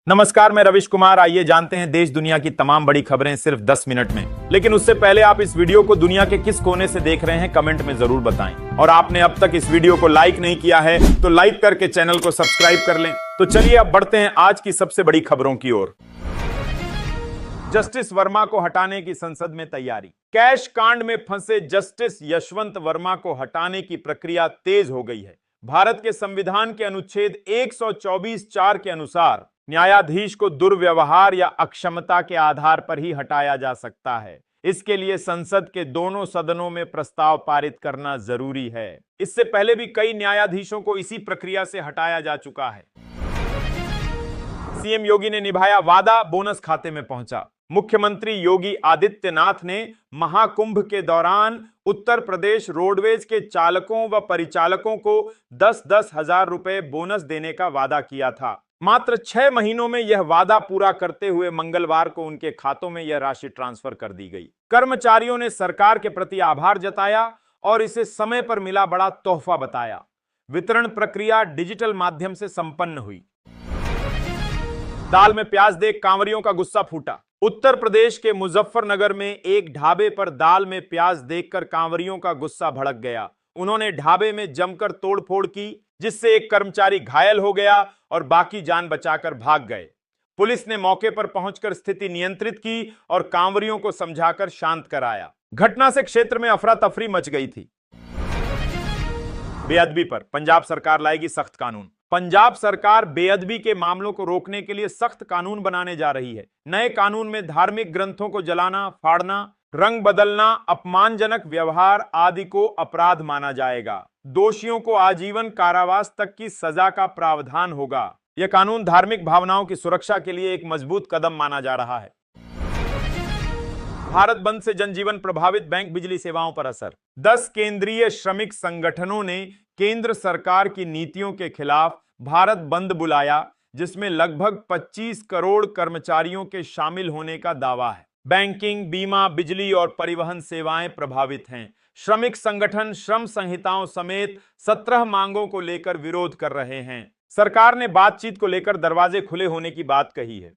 नमस्कार, मैं रविश कुमार। आइए जानते हैं देश दुनिया की तमाम बड़ी खबरें सिर्फ 10 मिनट में। लेकिन उससे पहले आप इस वीडियो को दुनिया के किस कोने से देख रहे हैं कमेंट में जरूर बताएं। और आपने अब तक इस वीडियो को लाइक नहीं किया है तो लाइक करके चैनल को सब्सक्राइब कर लें। तो चलिए अब बढ़ते हैं आज की सबसे बड़ी खबरों की ओर। जस्टिस वर्मा को हटाने की संसद में तैयारी। कैश कांड में फंसे जस्टिस यशवंत वर्मा को हटाने की प्रक्रिया तेज हो गई है। भारत के संविधान के अनुच्छेद 124(4) के अनुसार न्यायाधीश को दुर्व्यवहार या अक्षमता के आधार पर ही हटाया जा सकता है। इसके लिए संसद के दोनों सदनों में प्रस्ताव पारित करना जरूरी है। इससे पहले भी कई न्यायाधीशों को इसी प्रक्रिया से हटाया जा चुका है। सीएम योगी ने निभाया वादा, बोनस खाते में पहुंचा। मुख्यमंत्री योगी आदित्यनाथ ने महाकुंभ के दौरान उत्तर प्रदेश रोडवेज के चालकों व परिचालकों को 10-10 हजार रुपए बोनस देने का वादा किया था। मात्र 6 महीनों में यह वादा पूरा करते हुए मंगलवार को उनके खातों में यह राशि ट्रांसफर कर दी गई। कर्मचारियों ने सरकार के प्रति आभार जताया और इसे समय पर मिला बड़ा तोहफा बताया। वितरण प्रक्रिया डिजिटल माध्यम से संपन्न हुई। दाल में प्याज देख कांवरियों का गुस्सा फूटा। उत्तर प्रदेश के मुजफ्फरनगर में एक ढाबे पर दाल में प्याज देखकर कांवरियों का गुस्सा भड़क गया। उन्होंने ढाबे में जमकर तोड़फोड़ की, जिससे एक कर्मचारी घायल हो गया और बाकी जान बचाकर भाग गए। पुलिस ने मौके पर पहुंचकर स्थिति नियंत्रित की और कांवरियों को समझाकर शांत कराया। घटना से क्षेत्र में अफरा तफरी मच गई थी। बेअदबी पर पंजाब सरकार लाएगी सख्त कानून। पंजाब सरकार बेअदबी के मामलों को रोकने के लिए सख्त कानून बनाने जा रही है। नए कानून में धार्मिक ग्रंथों को जलाना, फाड़ना, रंग बदलना, अपमानजनक व्यवहार आदि को अपराध माना जाएगा। दोषियों को आजीवन कारावास तक की सजा का प्रावधान होगा। यह कानून धार्मिक भावनाओं की सुरक्षा के लिए एक मजबूत कदम माना जा रहा है। भारत बंद से जनजीवन प्रभावित, बैंक बिजली सेवाओं पर असर। 10 केंद्रीय श्रमिक संगठनों ने केंद्र सरकार की नीतियों के खिलाफ भारत बंद बुलाया, जिसमें लगभग 25 करोड़ कर्मचारियों के शामिल होने का दावा है। बैंकिंग, बीमा, बिजली और परिवहन सेवाएं प्रभावित हैं। श्रमिक संगठन श्रम संहिताओं समेत 17 मांगों को लेकर विरोध कर रहे हैं। सरकार ने बातचीत को लेकर दरवाजे खुले होने की बात कही है।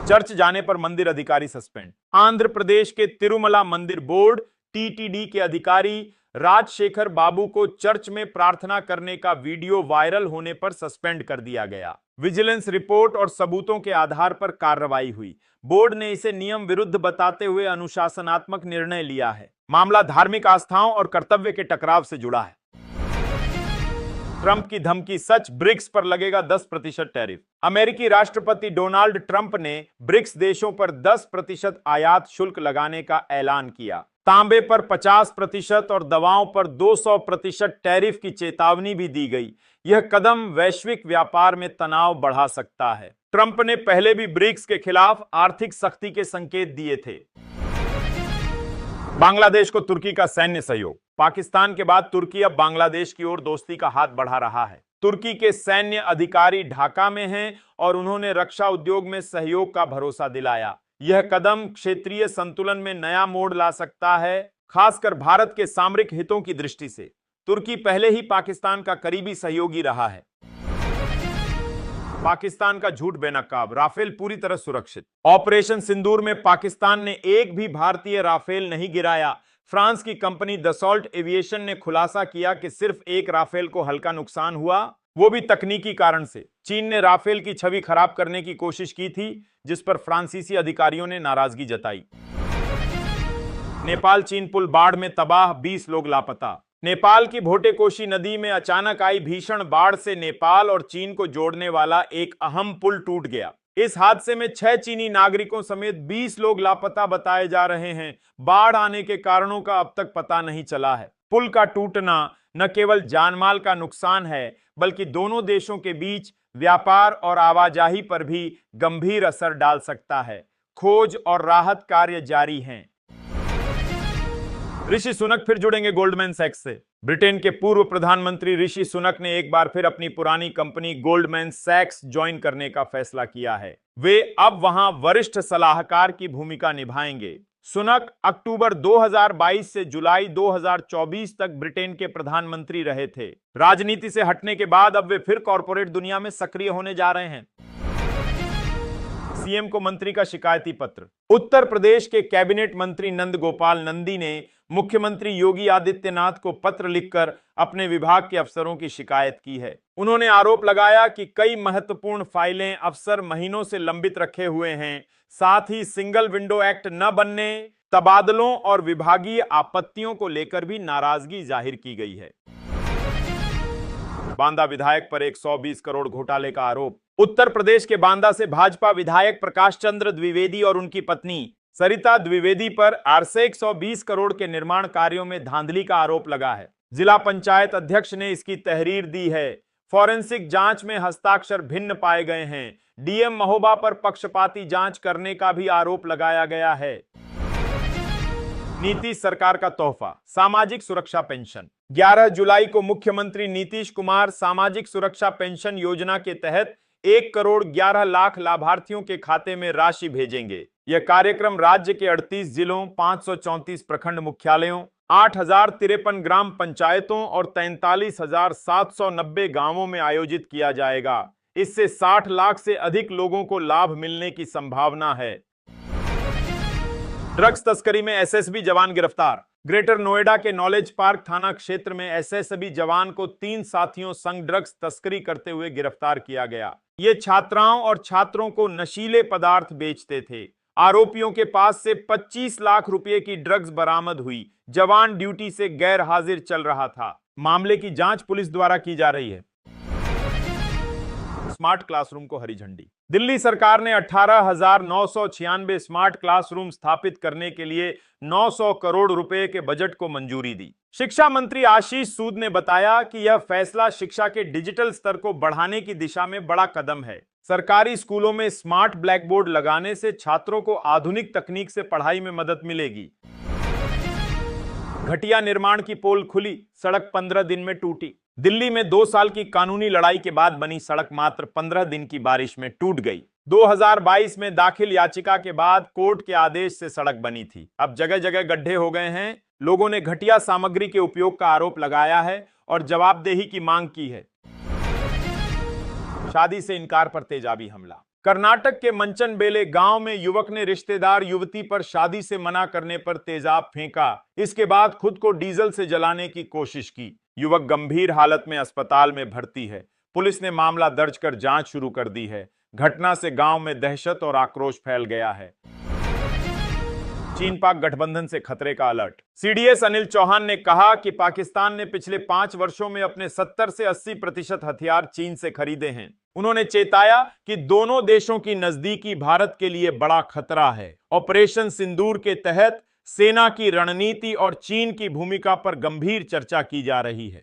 चर्च जाने पर मंदिर अधिकारी सस्पेंड। आंध्र प्रदेश के तिरुमला मंदिर बोर्ड टीटीडी के अधिकारी राजशेखर बाबू को चर्च में प्रार्थना करने का वीडियो वायरल होने पर सस्पेंड कर दिया गया। विजिलेंस रिपोर्ट और सबूतों के आधार पर कार्रवाई हुई। बोर्ड ने इसे नियम विरुद्ध बताते हुए अनुशासनात्मक निर्णय लिया है। मामला धार्मिक आस्थाओं और कर्तव्य के टकराव से जुड़ा है। ट्रंप की धमकी सच, ब्रिक्स पर लगेगा 10% टैरिफ। अमेरिकी राष्ट्रपति डोनाल्ड ट्रंप ने ब्रिक्स देशों पर 10% आयात शुल्क लगाने का ऐलान किया। तांबे पर 50% और दवाओं पर 200% टैरिफ की चेतावनी भी दी गई। यह कदम वैश्विक व्यापार में तनाव बढ़ा सकता है। ट्रंप ने पहले भी ब्रिक्स के खिलाफ आर्थिक सख्ती के संकेत दिए थे। बांग्लादेश को तुर्की का सैन्य सहयोग। पाकिस्तान के बाद तुर्की अब बांग्लादेश की ओर दोस्ती का हाथ बढ़ा रहा है। तुर्की के सैन्य अधिकारी ढाका में हैं और उन्होंने रक्षा उद्योग में सहयोग का भरोसा दिलाया। यह कदम क्षेत्रीय संतुलन में नया मोड़ ला सकता है, खासकर भारत के सामरिक हितों की दृष्टि से। तुर्की पहले ही पाकिस्तान का करीबी सहयोगी रहा है। पाकिस्तान का झूठ बेनकाब, राफेल पूरी तरह सुरक्षित। ऑपरेशन सिंदूर में पाकिस्तान ने एक भी भारतीय राफेल नहीं गिराया। फ्रांस की कंपनी दसॉल्ट एविएशन ने खुलासा किया कि सिर्फ एक राफेल को हल्का नुकसान हुआ, वो भी तकनीकी कारण से। चीन ने राफेल की छवि खराब करने की कोशिश की थी, जिस पर फ्रांसीसी अधिकारियों ने नाराजगी जताई। नेपाल चीन पुल बाढ़ में तबाह, 20 लोग लापता। नेपाल की भोटेकोशी नदी में अचानक आई भीषण बाढ़ से नेपाल और चीन को जोड़ने वाला एक अहम पुल टूट गया। इस हादसे में 6 चीनी नागरिकों समेत 20 लोग लापता बताए जा रहे हैं। बाढ़ आने के कारणों का अब तक पता नहीं चला है। पुल का टूटना न केवल जानमाल का नुकसान है, बल्कि दोनों देशों के बीच व्यापार और आवाजाही पर भी गंभीर असर डाल सकता है। खोज और राहत कार्य जारी हैं। ऋषि सुनक फिर जुड़ेंगे गोल्डमैन सैक्स से। ब्रिटेन के पूर्व प्रधानमंत्री ऋषि सुनक ने एक बार फिर अपनी पुरानी कंपनी गोल्डमैन सैक्स ज्वाइन करने का फैसला किया है। वे अब वहां वरिष्ठ सलाहकार की भूमिका निभाएंगे। सुनक अक्टूबर 2022 से जुलाई 2024 तक ब्रिटेन के प्रधानमंत्री रहे थे। राजनीति से हटने के बाद अब वे फिर कॉर्पोरेट दुनिया में सक्रिय होने जा रहे हैं। सीएम को मंत्री का शिकायती पत्र। उत्तर प्रदेश के कैबिनेट मंत्री नंद गोपाल नंदी ने मुख्यमंत्री योगी आदित्यनाथ को पत्र लिखकर अपने विभाग के अफसरों की शिकायत की है। उन्होंने आरोप लगाया कि कई महत्वपूर्ण फाइलें अफसर महीनों से लंबित रखे हुए हैं। साथ ही सिंगल विंडो एक्ट न बनने, तबादलों और विभागीय आपत्तियों को लेकर भी नाराजगी जाहिर की गई है। बांदा विधायक पर 120 करोड़ घोटाले का आरोप। उत्तर प्रदेश के बांदा से भाजपा विधायक प्रकाश चंद्र द्विवेदी और उनकी पत्नी सरिता द्विवेदी पर आरसे 120 करोड़ के निर्माण कार्यों में धांधली का आरोप लगा है। जिला पंचायत अध्यक्ष ने इसकी तहरीर दी है। फॉरेंसिक जांच में हस्ताक्षर भिन्न पाए गए हैं। डीएम महोबा पर पक्षपाती जांच करने का भी आरोप लगाया गया है। नीतीश सरकार का तोहफा, सामाजिक सुरक्षा पेंशन। 11 जुलाई को मुख्यमंत्री नीतीश कुमार सामाजिक सुरक्षा पेंशन योजना के तहत 1 करोड़ 11 लाख लाभार्थियों के खाते में राशि भेजेंगे। यह कार्यक्रम राज्य के 38 जिलों, 534 प्रखंड मुख्यालयों, 8053 ग्राम पंचायतों और 43,790 गांवों में आयोजित किया जाएगा। इससे 60 लाख से अधिक लोगों को लाभ मिलने की संभावना है। ड्रग्स तस्करी में एसएसबी जवान गिरफ्तार। ग्रेटर नोएडा के नॉलेज पार्क थाना क्षेत्र में एसएसबी जवान को 3 साथियों संग ड्रग्स तस्करी करते हुए गिरफ्तार किया गया। ये छात्राओं और छात्रों को नशीले पदार्थ बेचते थे। आरोपियों के पास से 25 लाख रुपए की ड्रग्स बरामद हुई। जवान ड्यूटी से गैर हाजिर चल रहा था। मामले की जांच पुलिस द्वारा की जा रही है। स्मार्ट क्लासरूम को हरी झंडी। दिल्ली सरकार ने 18,996 स्मार्ट क्लासरूम स्थापित करने के लिए 900 करोड़ रुपए के बजट को मंजूरी दी। शिक्षा मंत्री आशीष सूद ने बताया कि यह फैसला शिक्षा के डिजिटल स्तर को बढ़ाने की दिशा में बड़ा कदम है। सरकारी स्कूलों में स्मार्ट ब्लैक बोर्ड लगाने से छात्रों को आधुनिक तकनीक से पढ़ाई में मदद मिलेगी। घटिया निर्माण की पोल खुली, सड़क 15 दिन में टूटी। दिल्ली में 2 साल की कानूनी लड़ाई के बाद बनी सड़क मात्र 15 दिन की बारिश में टूट गई। 2022 में दाखिल याचिका के बाद कोर्ट के आदेश से सड़क बनी थी। अब जगह जगह गड्ढे हो गए हैं। लोगों ने घटिया सामग्री के उपयोग का आरोप लगाया है और जवाबदेही की मांग की है। शादी से इनकार पर तेजाबी हमला। कर्नाटक के मंचनबेले गांव में युवक ने रिश्तेदार युवती पर शादी से मना करने पर तेजाब फेंका। इसके बाद खुद को डीजल से जलाने की कोशिश की। युवक गंभीर हालत में अस्पताल में भर्ती है। पुलिस ने मामला दर्ज कर जांच शुरू कर दी है। घटना से गांव में दहशत और आक्रोश फैल गया है। चीन पाक गठबंधन से खतरे का अलर्ट। सीडीएस अनिल चौहान ने कहा कि पाकिस्तान ने पिछले 5 वर्षों में अपने 70 से 80% हथियार चीन से खरीदे हैं। उन्होंने चेताया कि दोनों देशों की नजदीकी भारत के लिए बड़ा खतरा है। ऑपरेशन सिंदूर के तहत सेना की रणनीति और चीन की भूमिका पर गंभीर चर्चा की जा रही है।